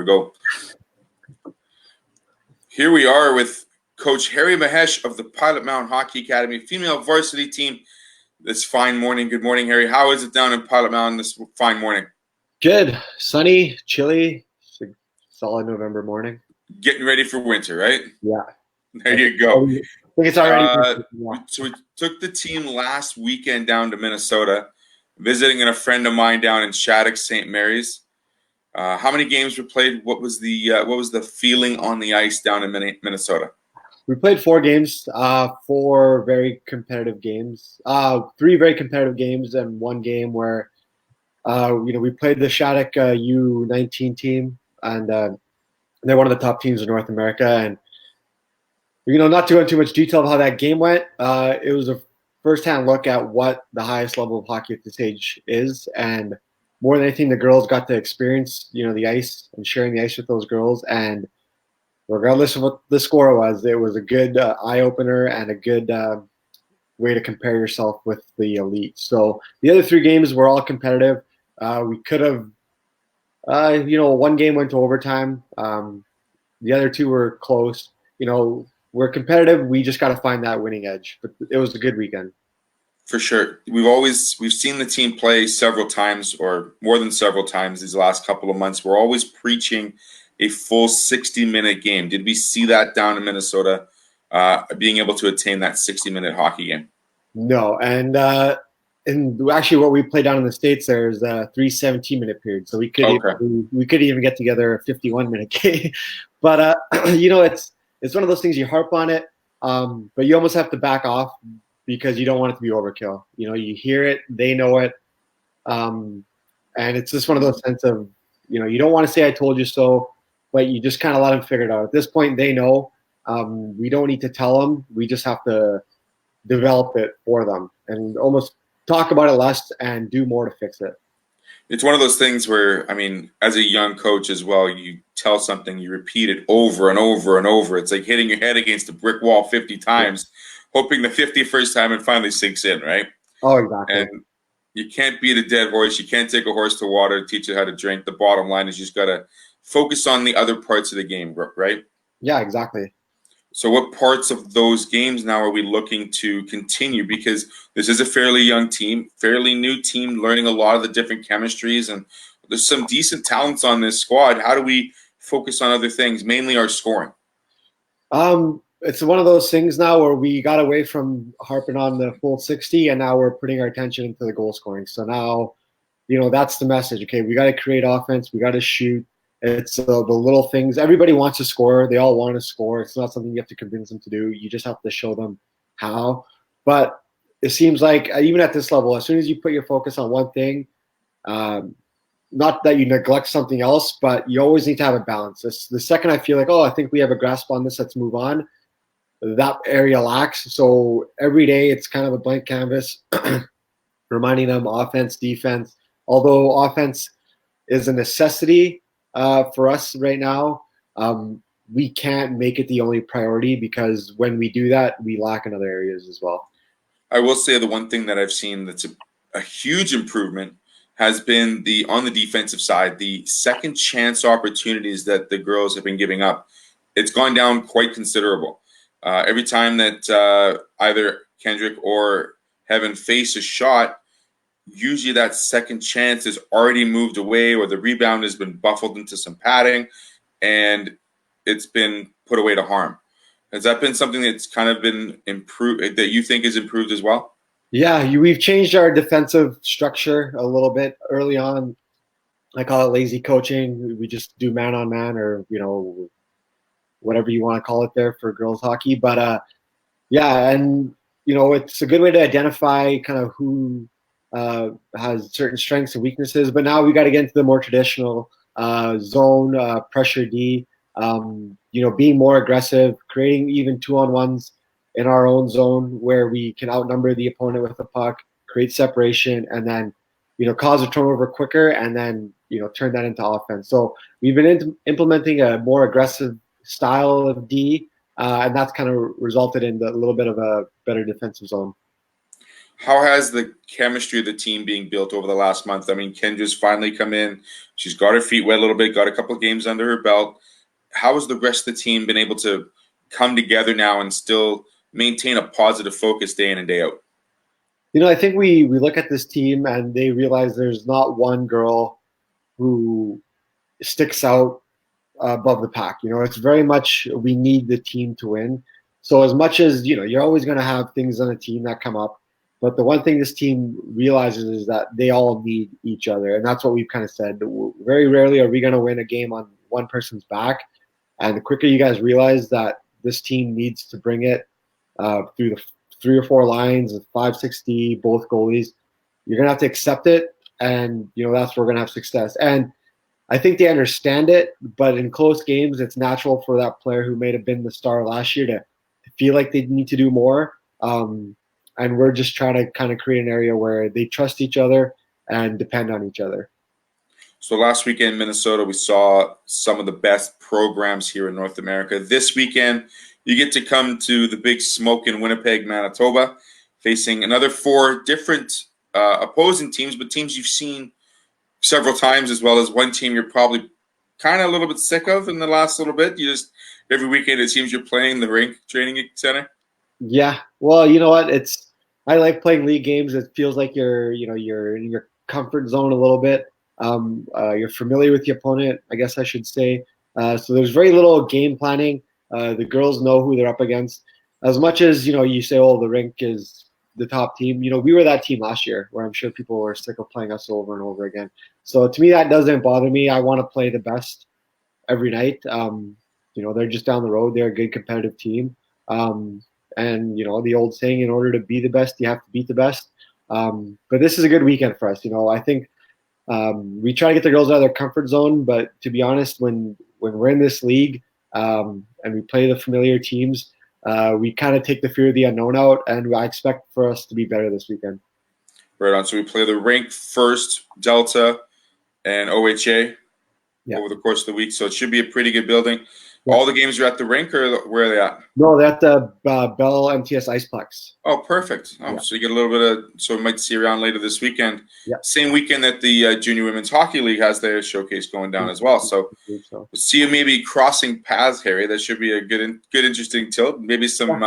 go. Here we are with Coach Harry Mahesh of the Pilot-Mound Hockey-Academy Female Varsity Team this fine morning. Good morning, Harry. How is it down in Pilot-Mound this fine morning? Good. Sunny, chilly. It's a solid November morning. Getting ready for winter, right? Yeah. There you go. I think it's already. So we took the team last weekend down to Minnesota, visiting a friend of mine down in Shattuck, St. Mary's. How many games were played? What was the feeling on the ice down in Minnesota? We played 4 games, 4 very competitive games, 3 very competitive games, and 1 game where we played the Shattuck U19 team, and they're one of the top teams in North America. And not to go into too much detail of how that game went. It was a first-hand look at what the highest level of hockey at this age is, and more than anything, the girls got to experience, the ice and sharing the ice with those girls. And regardless of what the score was, it was a good eye-opener and a good way to compare yourself with the elite. So the other 3 games were all competitive. We could have, 1 game went to overtime. The other 2 were close. We're competitive. We just got to find that winning edge. But it was a good weekend. For sure. We've seen the team play several times, or more than several times these last couple of months. We're always preaching a full 60-minute game. Did we see that down in Minnesota, being able to attain that 60-minute hockey game? No, and actually what we play down in the States, there's 3 17-minute periods, so we could even get together a 51-minute game. But it's one of those things, you harp on it, but you almost have to back off because you don't want it to be overkill. You hear it, they know it, and it's just one of those sense of, you don't want to say I told you so, but you just kind of let them figure it out. At this point, they know. We don't need to tell them. We just have to develop it for them and almost talk about it less and do more to fix it. It's one of those things where, as a young coach as well, you tell something, you repeat it over and over and over. It's like hitting your head against a brick wall 50 times, hoping the 51st time it finally sinks in, right? Oh, exactly. And you can't beat a dead horse. You can't take a horse to water, teach it how to drink. The bottom line is you just got to focus on the other parts of the game, right? Yeah, exactly. So what parts of those games now are we looking to continue? Because this is a fairly young team, fairly new team, learning a lot of the different chemistries, and there's some decent talents on this squad. How do we focus on other things, mainly our scoring? It's one of those things now where we got away from harping on the full 60, and now we're putting our attention into the goal scoring. So now, that's the message. Okay, we got to create offense. We got to shoot. It's the little things. Everybody wants to score. They all want to score. It's not something you have to convince them to do. You just have to show them how. But it seems like even at this level, as soon as you put your focus on one thing, not that you neglect something else, but you always need to have a balance. The second I feel like, I think we have a grasp on this, let's move on, that area lacks. So every day it's kind of a blank canvas, reminding them offense, defense. Although offense is a necessity for us right now, we can't make it the only priority, because when we do that, we lack in other areas as well. I will say the one thing that I've seen that's a huge improvement has been on the defensive side, the second chance opportunities that the girls have been giving up. It's gone down quite considerable. Every time that either Kendrick or Heaven face a shot, usually that second chance is already moved away, or the rebound has been buffled into some padding and it's been put away to harm. Has that been something that's kind of been improved, that you think is improved as well? Yeah, we've changed our defensive structure a little bit early on. I call it lazy coaching. We just do man-on-man, or, whatever you want to call it there for girls hockey. But, yeah, and, it's a good way to identify kind of who has certain strengths and weaknesses. But now we got to get into the more traditional zone, pressure D, being more aggressive, creating even 2-on-1s in our own zone where we can outnumber the opponent with the puck, create separation, and then, cause a turnover quicker, and then, turn that into offense. So we've been implementing a more aggressive style of D, and that's kind of resulted in a little bit of a better defensive zone. How has the chemistry of the team being built over the last month? I mean, Kendra's finally come in. She's got her feet wet a little bit, got a couple of games under her belt. How has the rest of the team been able to come together now and still maintain a positive focus day in and day out? I think we look at this team and they realize there's not one girl who sticks out above the pack. It's very much we need the team to win. So as much as you're always going to have things on a team that come up, but the one thing this team realizes is that they all need each other, and that's what we've kind of said. Very rarely are we going to win a game on one person's back, and the quicker you guys realize that this team needs to bring it through the 3 or 4 lines, 5-6D, both goalies, you're going to have to accept it, and that's where we're going to have success. And I think they understand it, but in close games, it's natural for that player who may have been the star last year to feel like they need to do more. And we're just trying to kind of create an area where they trust each other and depend on each other. So last weekend in Minnesota, we saw some of the best programs here in North America. This weekend, you get to come to the Big Smoke in Winnipeg, Manitoba, facing another 4 different opposing teams, but teams you've seen several times, as well as one team you're probably kind of a little bit sick of in the last little bit. You just every weekend it seems you're playing the rink training center. Yeah, well, you know what? I like playing league games. It feels like you're in your comfort zone a little bit. You're familiar with the opponent, I guess I should say. So there's very little game planning. The girls know who they're up against. As much as you say, "Oh, the rink is the top team." We were that team last year, where I'm sure people were sick of playing us over and over again. So to me, that doesn't bother me. I want to play the best every night. They're just down the road. They're a good competitive team. And the old saying, in order to be the best, you have to beat the best. But this is a good weekend for us. I think we try to get the girls out of their comfort zone. But to be honest, when we're in this league and we play the familiar teams, we kind of take the fear of the unknown out, and I expect for us to be better this weekend. Right on. So we play the rink first, Delta, and OHA over the course of the week. So it should be a pretty good building. Yeah. All the games are at the rink, or where are they at? No, they're at the Bell MTS Iceplex. Oh, perfect. Oh, yeah. So you get a little bit of, so we might see you around later this weekend. Yeah. Same weekend that the Junior Women's Hockey League has their showcase going down as well. So we'll see you maybe crossing paths, Harry. That should be a good interesting tilt. Maybe some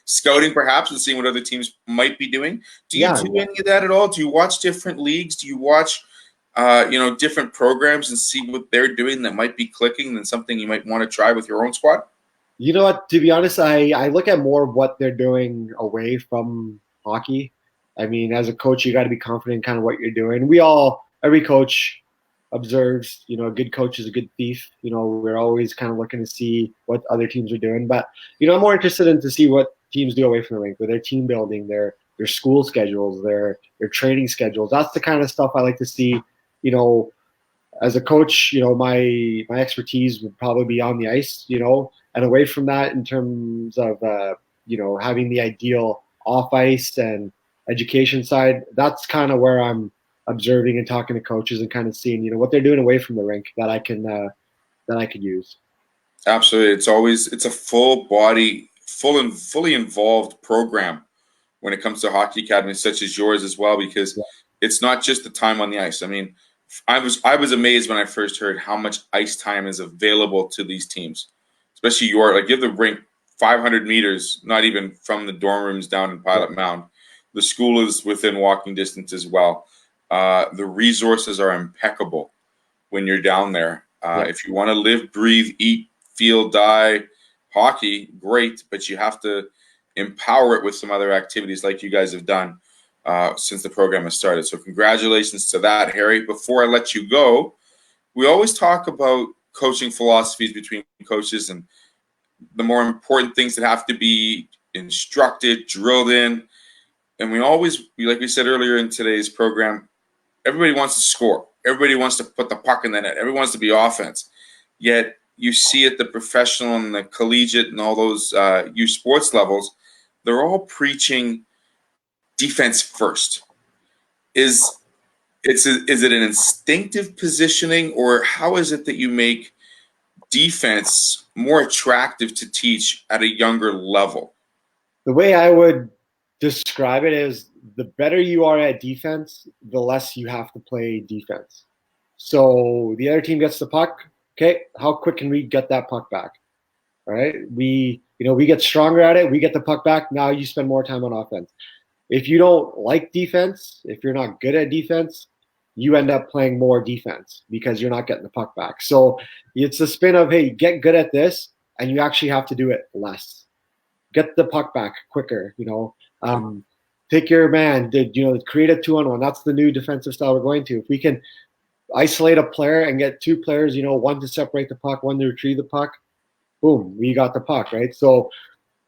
scouting perhaps and seeing what other teams might be doing. Do you do any of that at all? Do you watch different leagues? Do you watch different programs and see what they're doing that might be clicking than something you might want to try with your own squad? You know what? To be honest, I look at more of what they're doing away from hockey. I mean, as a coach, you got to be confident in kind of what you're doing. Every coach observes, a good coach is a good thief. We're always kind of looking to see what other teams are doing. But, I'm more interested in to see what teams do away from the rink, with their team building, their school schedules, their training schedules. That's the kind of stuff I like to see. As a coach, my expertise would probably be on the ice, and away from that in terms of, having the ideal off ice and education side, that's kind of where I'm observing and talking to coaches and kind of seeing, what they're doing away from the rink that I could use. Absolutely. It's a fully involved program when it comes to hockey academies such as yours as well, because it's not just the time on the ice. I mean, I was amazed when I first heard how much ice time is available to these teams, especially you have the rink 500 meters, not even from the dorm rooms down in Pilot Mound. The school is within walking distance as well. The resources are impeccable when you're down there. If you want to live, breathe, eat, feel, die hockey, great, but you have to empower it with some other activities like you guys have done since the program has started. So congratulations to that, Harry. Before I let you go, we always talk about coaching philosophies between coaches and the more important things that have to be instructed, drilled in. And like we said earlier in today's program, everybody wants to score. Everybody wants to put the puck in the net. Everyone wants to be offense. Yet you see at the professional and the collegiate and all those youth sports levels, they're all preaching defense first. Is it an instinctive positioning, or how is it that you make defense more attractive to teach at a younger level? The way I would describe it is the better you are at defense, the less you have to play defense. So the other team gets the puck. Okay, how quick can we get that puck back? All right, we get stronger at it. We get the puck back. Now you spend more time on offense. If you don't like defense, if you're not good at defense, you end up playing more defense because you're not getting the puck back. So it's the spin of, hey, get good at this, and you actually have to do it less. Get the puck back quicker. Take your man. Create a 2-on-1. That's the new defensive style we're going to. If we can isolate a player and get two players, one to separate the puck, one to retrieve the puck, boom, we got the puck, right? So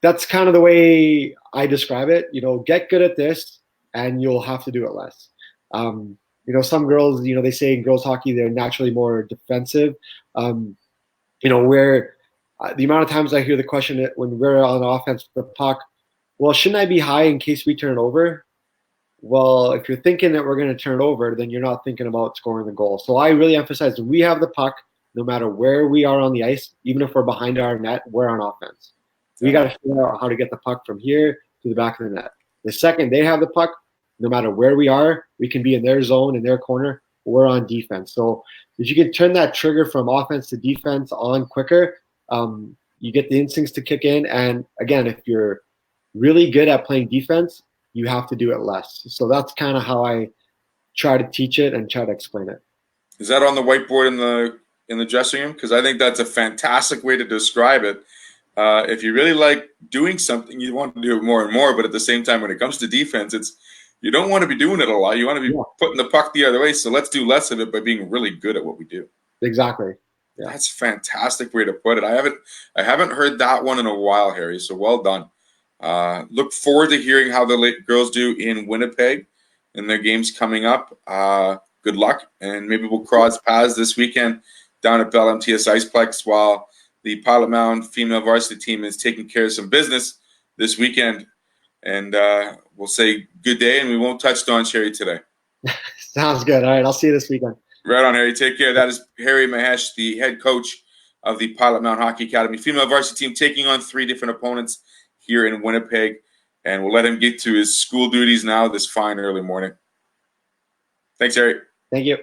that's kind of the way I describe it. Get good at this, and you'll have to do it less. Some girls, they say in girls hockey they're naturally more defensive. Where the amount of times I hear the question when we're on offense with the puck, well, shouldn't I be high in case we turn it over? Well, if you're thinking that we're going to turn it over, then you're not thinking about scoring the goal. So I really emphasize when we have the puck, no matter where we are on the ice, even if we're behind our net, we're on offense. We got to figure out how to get the puck from here to the back of the net. The second they have the puck, no matter where we are, we can be in their zone, in their corner, we're on defense. So if you can turn that trigger from offense to defense on quicker, you get the instincts to kick in. And again, if you're really good at playing defense, you have to do it less. So that's kind of how I try to teach it and try to explain it. Is that on the whiteboard in the dressing room? Because I think that's a fantastic way to describe it. If you really like doing something, you want to do it more and more. But at the same time, when it comes to defense, you don't want to be doing it a lot. You want to be putting the puck the other way. So let's do less of it by being really good at what we do. Exactly. Yeah. That's a fantastic way to put it. I haven't heard that one in a while, Harry. So well done. Look forward to hearing how the girls do in Winnipeg in their games coming up. Good luck, and maybe we'll cross paths this weekend down at Bell MTS Iceplex while the Pilot Mound Female Varsity team is taking care of some business this weekend. And we'll say good day, and we won't touch Don Cherry today. Sounds good. All right, I'll see you this weekend. Right on, Harry. Take care. That is Harry Mahesh, the head coach of the Pilot-Mound Hockey-Academy female varsity team, taking on 3 different opponents here in Winnipeg. And we'll let him get to his school duties now this fine early morning. Thanks, Harry. Thank you.